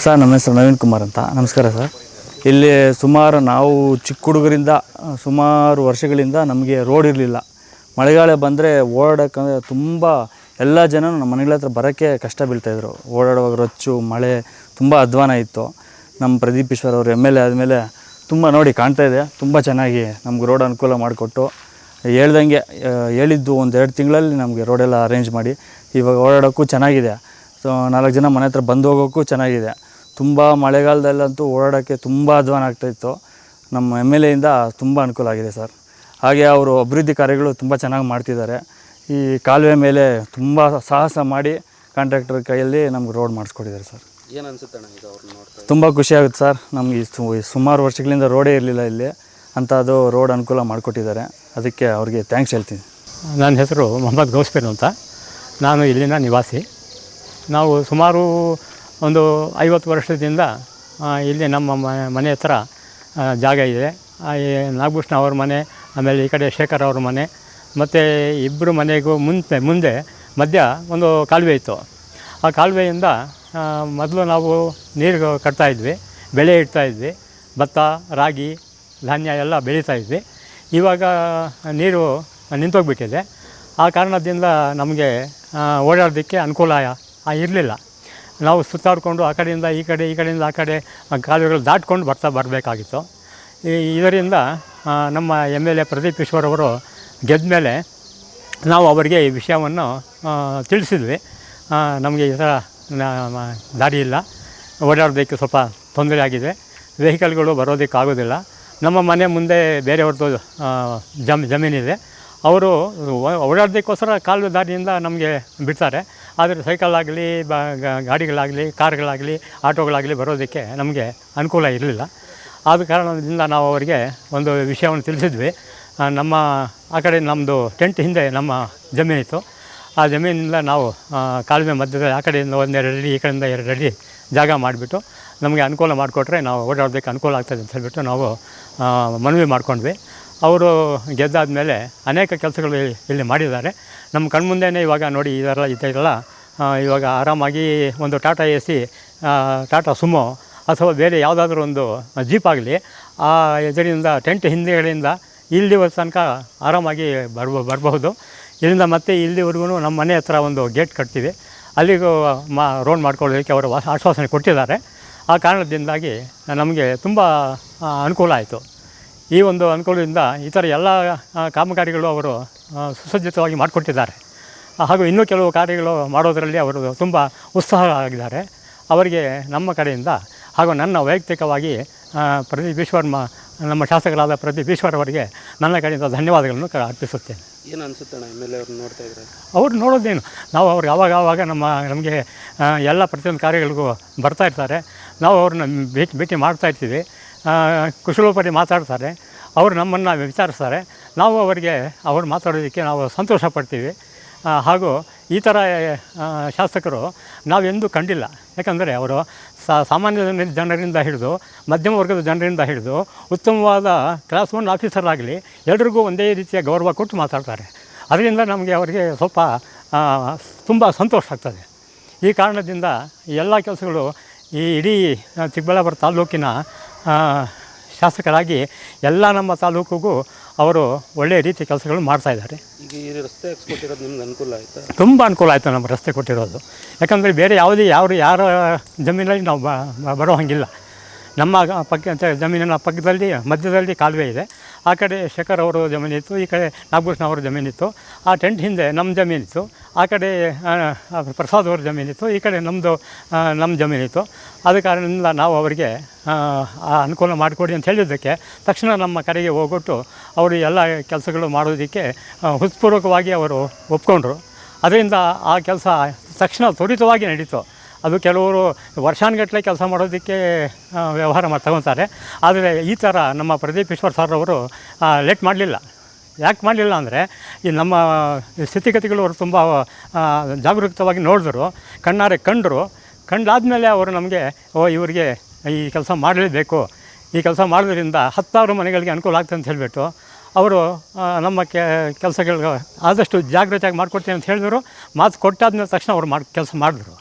Sir ನಮ್ಮ ಹೆಸರು ನವೀನ್ ಕುಮಾರ್ ಅಂತ. ನಮಸ್ಕಾರ ಸರ್. ಇಲ್ಲಿ ಸುಮಾರು ನಾವು ಚಿಕ್ಕ ಹುಡುಗರಿಂದ ಸುಮಾರು ವರ್ಷಗಳಿಂದ ನಮಗೆ ರೋಡ್ ಇರಲಿಲ್ಲ. ಮಳೆಗಾಲ ಬಂದರೆ ಓಡಾಡೋಕ್ಕಂದರೆ ತುಂಬ ಎಲ್ಲ ಜನರು ನಮ್ಮ ಮನೆಗಳ ಹತ್ರ ಬರೋಕ್ಕೆ ಕಷ್ಟ ಬೀಳ್ತಾಯಿದ್ರು. ಓಡಾಡುವಾಗ ರೊಚ್ಚು ಮಳೆ ತುಂಬ ಅಧ್ವಾನ ಇತ್ತು. ನಮ್ಮ ಪ್ರದೀಪ್ ಈಶ್ವರ್ ಅವರು ಎಮ್ ಎಲ್ ಎ ಆದಮೇಲೆ ತುಂಬ ನೋಡಿ ಕಾಣ್ತಾಯಿದೆ, ತುಂಬ ಚೆನ್ನಾಗಿ ನಮ್ಗೆ ರೋಡ್ ಅನುಕೂಲ ಮಾಡಿಕೊಟ್ಟು ಹೇಳ್ದಂಗೆ ಹೇಳಿದ್ದು 1-2 ತಿಂಗಳಲ್ಲಿ ನಮಗೆ ರೋಡೆಲ್ಲ ಅರೇಂಜ್ ಮಾಡಿ ಇವಾಗ ಓಡಾಡೋಕ್ಕೂ ಚೆನ್ನಾಗಿದೆ. ಸೊ 4 ಜನ ಮನೆ ಹತ್ರ ಬಂದು ಹೋಗೋಕ್ಕೂ ಚೆನ್ನಾಗಿದೆ. ತುಂಬ ಮಳೆಗಾಲದಲ್ಲಂತೂ ಓಡಾಡೋಕ್ಕೆ ತುಂಬ ಅಧ್ವಾನ ಆಗ್ತಾಯಿತ್ತು. ನಮ್ಮ ಎಮ್ ಎಲ್ ಎಯಿಂದ ತುಂಬ ಅನುಕೂಲ ಆಗಿದೆ ಸರ್. ಹಾಗೆ ಅವರು ಅಭಿವೃದ್ಧಿ ಕಾರ್ಯಗಳು ತುಂಬ ಚೆನ್ನಾಗಿ ಮಾಡ್ತಿದ್ದಾರೆ. ಈ ಕಾಲುವೆ ಮೇಲೆ ತುಂಬ ಸಾಹಸ ಮಾಡಿ ಕಾಂಟ್ರಾಕ್ಟರ್ ಕೈಯಲ್ಲಿ ನಮ್ಗೆ ರೋಡ್ ಮಾಡಿಸ್ಕೊಟ್ಟಿದ್ದಾರೆ ಸರ್. ಏನು ಅನಿಸುತ್ತೆ ಅಣ್ಣ ಈಗ ಅವ್ರನ್ನ ನೋಡ್ತಾ? ತುಂಬ ಖುಷಿಯಾಗುತ್ತೆ ಸರ್. ನಮಗೆ ಸುಮಾರು ವರ್ಷಗಳಿಂದ ರೋಡೇ ಇರಲಿಲ್ಲ ಇಲ್ಲಿ, ಅಂಥದ್ದು ರೋಡ್ ಅನುಕೂಲ ಮಾಡಿಕೊಟ್ಟಿದ್ದಾರೆ. ಅದಕ್ಕೆ ಅವ್ರಿಗೆ ಥ್ಯಾಂಕ್ಸ್ ಹೇಳ್ತೀನಿ. ನನ್ನ ಹೆಸರು ಮೊಹಮ್ಮದ್ ಗೌಸ್ಪೇನ್ ಅಂತ. ನಾನು ಇಲ್ಲಿನ ನಿವಾಸಿ. ನಾವು ಸುಮಾರು ಒಂದು 50 ವರ್ಷದಿಂದ ಇಲ್ಲಿ ನಮ್ಮ ಮನೆ ಹತ್ರ ಜಾಗ ಇದೆ. ನಾಗಭೂಷಣ ಅವ್ರ ಮನೆ, ಆಮೇಲೆ ಈ ಕಡೆ ಶೇಖರ್ ಅವ್ರ ಮನೆ, ಮತ್ತು ಇಬ್ಬರು ಮನೆಗೂ ಮುಂದೆ ಮಧ್ಯ ಒಂದು ಕಾಲುವೆ ಇತ್ತು. ಆ ಕಾಲುವೆಯಿಂದ ಮೊದಲು ನಾವು ನೀರು ಕಟ್ತಾಯಿದ್ವಿ, ಬೆಳೆ ಇಡ್ತಾಯಿದ್ವಿ, ಭತ್ತ ರಾಗಿ ಧಾನ್ಯ ಎಲ್ಲ ಬೆಳೀತಾಯಿದ್ವಿ. ಇವಾಗ ನೀರು ನಿಂತೋಗ್ಬಿಟ್ಟಿದೆ. ಆ ಕಾರಣದಿಂದ ನಮಗೆ ಓಡಾಡೋದಕ್ಕೆ ಅನುಕೂಲ ಇರಲಿಲ್ಲ. ನಾವು ಸುತ್ತಾಡಿಕೊಂಡು ಆ ಕಡೆಯಿಂದ ಈ ಕಡೆ, ಈ ಕಡೆಯಿಂದ ಆ ಕಡೆ ಕಾಲುವೆಗಳು ದಾಟ್ಕೊಂಡು ಬರಬೇಕಾಗಿತ್ತು. ಇದರಿಂದ ನಮ್ಮ M L A Pradeep Eshwar ಅವರು ಗೆದ್ದ ಮೇಲೆ ನಾವು ಅವರಿಗೆ ಈ ವಿಷಯವನ್ನು ತಿಳಿಸಿದ್ವಿ. ನಮಗೆ ಈ ಥರ ದಾರಿ ಇಲ್ಲ, ಓಡಾಡೋದಕ್ಕೆ ಸ್ವಲ್ಪ ತೊಂದರೆ ಆಗಿದೆ, ವೆಹಿಕಲ್ಗಳು ಬರೋದಕ್ಕಾಗೋದಿಲ್ಲ. ನಮ್ಮ ಮನೆ ಮುಂದೆ ಬೇರೆಯವ್ರದ್ದು ಜಮೀನಿದೆ. ಅವರು ಓಡಾಡೋದಕ್ಕೋಸ್ಕರ ಕಾಲುವೆ ದಾರಿಯಿಂದ ನಮಗೆ ಬಿಡ್ತಾರೆ. ಆದರೆ ಸೈಕಲ್ಲಾಗಲಿ ಗಾಡಿಗಳಾಗಲಿ ಕಾರ್ಗಳಾಗಲಿ ಆಟೋಗಳಾಗಲಿ ಬರೋದಕ್ಕೆ ನಮಗೆ ಅನುಕೂಲ ಇರಲಿಲ್ಲ. ಆದ ಕಾರಣದಿಂದ ನಾವು ಅವರಿಗೆ ಒಂದು ವಿಷಯವನ್ನು ತಿಳಿಸಿದ್ವಿ. ನಮ್ಮ ಆ ಕಡೆ ನಮ್ಮದು ಟೆಂಟ್ ಹಿಂದೆ ನಮ್ಮ ಜಮೀನಿತ್ತು. ಆ ಜಮೀನಿಂದ ನಾವು ಕಾಲುವೆ ಮಧ್ಯದಲ್ಲಿ ಆ ಕಡೆಯಿಂದ 1-2 ಅಡಿ, ಈ ಕಡೆಯಿಂದ 2 ಅಡಿ ಜಾಗ ಮಾಡಿಬಿಟ್ಟು ನಮಗೆ ಅನುಕೂಲ ಮಾಡಿಕೊಟ್ರೆ ನಾವು ಓಡಾಡೋದಕ್ಕೆ ಅನುಕೂಲ ಆಗ್ತದೆ ಅಂತ ಹೇಳಿಬಿಟ್ಟು ನಾವು ಮನವಿ ಮಾಡ್ಕೊಂಡ್ವಿ. ಅವರು ಗೆದ್ದಾದ ಮೇಲೆ ಅನೇಕ ಕೆಲಸಗಳು ಇಲ್ಲಿ ಮಾಡಿದ್ದಾರೆ. ನಮ್ಮ ಕಣ್ಮುಂದೆಯೇ ಇವಾಗ ನೋಡಿ ಇದೆಲ್ಲ ಇವಾಗ ಆರಾಮಾಗಿ ಒಂದು ಟಾಟಾ AC, ಟಾಟಾ ಸುಮೋ ಅಥವಾ ಬೇರೆ ಯಾವುದಾದ್ರೂ ಒಂದು ಜೀಪ್ ಆಗಲಿ ಆ ಇದರಿಂದ ಟೆಂಟ್ ಹಿಂದೆಗಡೆಯಿಂದ ಇಲ್ಲಿವರೆಗೆ ತನಕ ಆರಾಮಾಗಿ ಬರಬಹುದು. ಇಲ್ಲಿಂದ ಮತ್ತೆ ಇಲ್ಲಿವರೆಗೂ ನಮ್ಮ ಮನೆ ಹತ್ರ ಒಂದು ಗೇಟ್ ಕಟ್ತೀವಿ, ಅಲ್ಲಿಗೂ ರೋಡ್ ಮಾಡ್ಕೊಳ್ಳೋದಕ್ಕೆ ಅವರು ಆಶ್ವಾಸನೆ ಕೊಟ್ಟಿದ್ದಾರೆ. ಆ ಕಾರಣದಿಂದಾಗಿ ನಮಗೆ ತುಂಬ ಅನುಕೂಲ ಆಯಿತು. ಈ ಒಂದು ಅನುಕೂಲದಿಂದ ಈ ಥರ ಎಲ್ಲ ಕಾಮಗಾರಿಗಳು ಅವರು ಸುಸಜ್ಜಿತವಾಗಿ ಮಾಡಿಕೊಟ್ಟಿದ್ದಾರೆ. ಹಾಗೂ ಇನ್ನೂ ಕೆಲವು ಕಾರ್ಯಗಳು ಮಾಡೋದರಲ್ಲಿ ಅವರು ತುಂಬ ಉತ್ಸಾಹ ಆಗಿದ್ದಾರೆ. ಅವರಿಗೆ ನಮ್ಮ ಕಡೆಯಿಂದ ಹಾಗೂ ನನ್ನ ವೈಯಕ್ತಿಕವಾಗಿ ಪ್ರದೀಪ್ ಈಶ್ವರ್ ನಮ್ಮ ಶಾಸಕರಾದ ಪ್ರದೀಪ್ ಈಶ್ವರ್ ಅವರಿಗೆ ನನ್ನ ಕಡೆಯಿಂದ ಧನ್ಯವಾದಗಳನ್ನು ಅರ್ಪಿಸುತ್ತೇನೆ. ಏನು ಅನಿಸುತ್ತೆ ಅಣ್ಣ ಎಮ್ ಎಲ್ ಎ ಅವ್ರನ್ನ ನೋಡ್ತಾ ಇದ್ದಾರೆ? ಅವ್ರು ನೋಡೋದೇನು, ನಾವು ಅವ್ರಿಗೆ ಆವಾಗ ನಮಗೆ ಎಲ್ಲ ಪ್ರತಿಯೊಂದು ಕಾರ್ಯಗಳಿಗೂ ಬರ್ತಾಯಿರ್ತಾರೆ. ನಾವು ಅವ್ರನ್ನ ಭೇಟಿ ಮಾಡ್ತಾಯಿರ್ತೀವಿ. ಕುಶಲೋಪರಿ ಮಾತಾಡ್ತಾರೆ, ಅವರು ನಮ್ಮನ್ನು ವಿಚಾರಿಸ್ತಾರೆ. ನಾವು ಅವ್ರು ಮಾತಾಡೋದಕ್ಕೆ ನಾವು ಸಂತೋಷ ಪಡ್ತೀವಿ. ಹಾಗೂ ಈ ಥರ ಶಾಸಕರು ನಾವೆಂದೂ ಕಂಡಿಲ್ಲ. ಯಾಕಂದರೆ ಅವರು ಸಾಮಾನ್ಯ ಜನರಿಂದ ಹಿಡಿದು ಮಧ್ಯಮ ವರ್ಗದ ಜನರಿಂದ ಹಿಡಿದು ಉತ್ತಮವಾದ ಕ್ಲಾಸ್ 1 ಆಫೀಸರ್ ಆಗಲಿ ಎಲ್ರಿಗೂ ಒಂದೇ ರೀತಿಯ ಗೌರವ ಕೊಟ್ಟು ಮಾತಾಡ್ತಾರೆ. ಅದರಿಂದ ನಮಗೆ ಅವರಿಗೆ ಸ್ವಲ್ಪ ತುಂಬ ಸಂತೋಷ ಆಗ್ತದೆ. ಈ ಕಾರಣದಿಂದ ಎಲ್ಲ ಕೆಲಸಗಳು ಈ ಇಡೀ ಚಿಕ್ಕಬಳ್ಳಾಪುರ ತಾಲೂಕಿನ ಶಾಸಕರಾಗಿ ಎಲ್ಲ ನಮ್ಮ ತಾಲೂಕಿಗೂ ಅವರು ಒಳ್ಳೆಯ ರೀತಿ ಕೆಲಸಗಳು ಮಾಡ್ತಾಯಿದ್ದಾರೆ. ಈಗ ಈ ರಸ್ತೆ ಹಾಕ್ಸ್ಕೊಟ್ಟಿರೋದು ನಿಮ್ಗೆ ಅನುಕೂಲ ಆಯಿತಾ? ತುಂಬ ಅನುಕೂಲ ಆಯಿತು ನಮ್ಮ ರಸ್ತೆ ಕೊಟ್ಟಿರೋದು. ಯಾಕಂದರೆ ಬೇರೆ ಯಾರ ಜಮೀನಲ್ಲಿ ನಾವು ಬರೋ ಹಾಗಿಲ್ಲ. ನಮ್ಮ ಜಮೀನಿನ ಪಕ್ಕದಲ್ಲಿ ಮಧ್ಯದಲ್ಲಿ ಕಾಲುವೆ ಇದೆ. ಆ ಕಡೆ ಶೇಖರ್ ಅವರು ಜಮೀನಿತ್ತು, ಈ ಕಡೆ ನಾಗಭೂಷಣ ಅವರ ಜಮೀನಿತ್ತು. ಆ ಟೆಂಟ್ ಹಿಂದೆ ನಮ್ಮ ಜಮೀನಿತ್ತು, ಆ ಕಡೆ ಪ್ರಸಾದ್ ಅವ್ರ ಜಮೀನಿತ್ತು, ಈ ಕಡೆ ನಮ್ಮ ಜಮೀನಿತ್ತು. ಆದ ಕಾರಣದಿಂದ ನಾವು ಅವರಿಗೆ ಅನುಕೂಲ ಮಾಡಿಕೊಡಿ ಅಂತ ಹೇಳಿದ್ದಕ್ಕೆ ತಕ್ಷಣ ನಮ್ಮ ಕರೆಗೆ ಹೋಗೊಟ್ಟು ಅವರು ಎಲ್ಲ ಕೆಲಸಗಳು ಮಾಡೋದಕ್ಕೆ ಹೃತ್ಪೂರ್ವಕವಾಗಿ ಅವರು ಒಪ್ಕೊಂಡ್ರು. ಅದರಿಂದ ಆ ಕೆಲಸ ತಕ್ಷಣ ತ್ವರಿತವಾಗಿ ನಡೀತು. ಅದು ಕೆಲವರು ವರ್ಷಾನುಗಟ್ಟಲೆ ಕೆಲಸ ಮಾಡೋದಕ್ಕೆ ವ್ಯವಹಾರ ತಗೊತಾರೆ. ಆದರೆ ಈ ಥರ ನಮ್ಮ ಪ್ರದೀಪ್ ಈಶ್ವರ್ ಸರ್ ಅವರು ಲೇಟ್ ಮಾಡಲಿಲ್ಲ. ಯಾಕೆ ಮಾಡಲಿಲ್ಲ ಅಂದರೆ ಈ ನಮ್ಮ ಸ್ಥಿತಿಗತಿಗಳು ಅವರು ತುಂಬ ಜಾಗರೂಕವಾಗಿ ನೋಡಿದ್ರು, ಕಣ್ಣಾರೆ ಕಂಡಾದಮೇಲೆ ಅವರು ನಮಗೆ ಇವರಿಗೆ ಈ ಕೆಲಸ ಮಾಡಲೇಬೇಕು, ಈ ಕೆಲಸ ಮಾಡೋದ್ರಿಂದ 10,000 ಮನೆಗಳಿಗೆ ಅನುಕೂಲ ಆಗ್ತದೆ ಅಂತ ಹೇಳಿಬಿಟ್ಟು ಅವರು ನಮ್ಮ ಕೆಲಸಗಳು ಆದಷ್ಟು ಜಾಗ್ರತೆಯಾಗಿ ಮಾಡಿಕೊಡ್ತೀನಿ ಅಂತ ಹೇಳಿದ್ರು. ಮಾತು ಕೊಟ್ಟಾದ್ಮೇಲೆ ತಕ್ಷಣ ಅವರು ಕೆಲಸ ಮಾಡಿದ್ರು.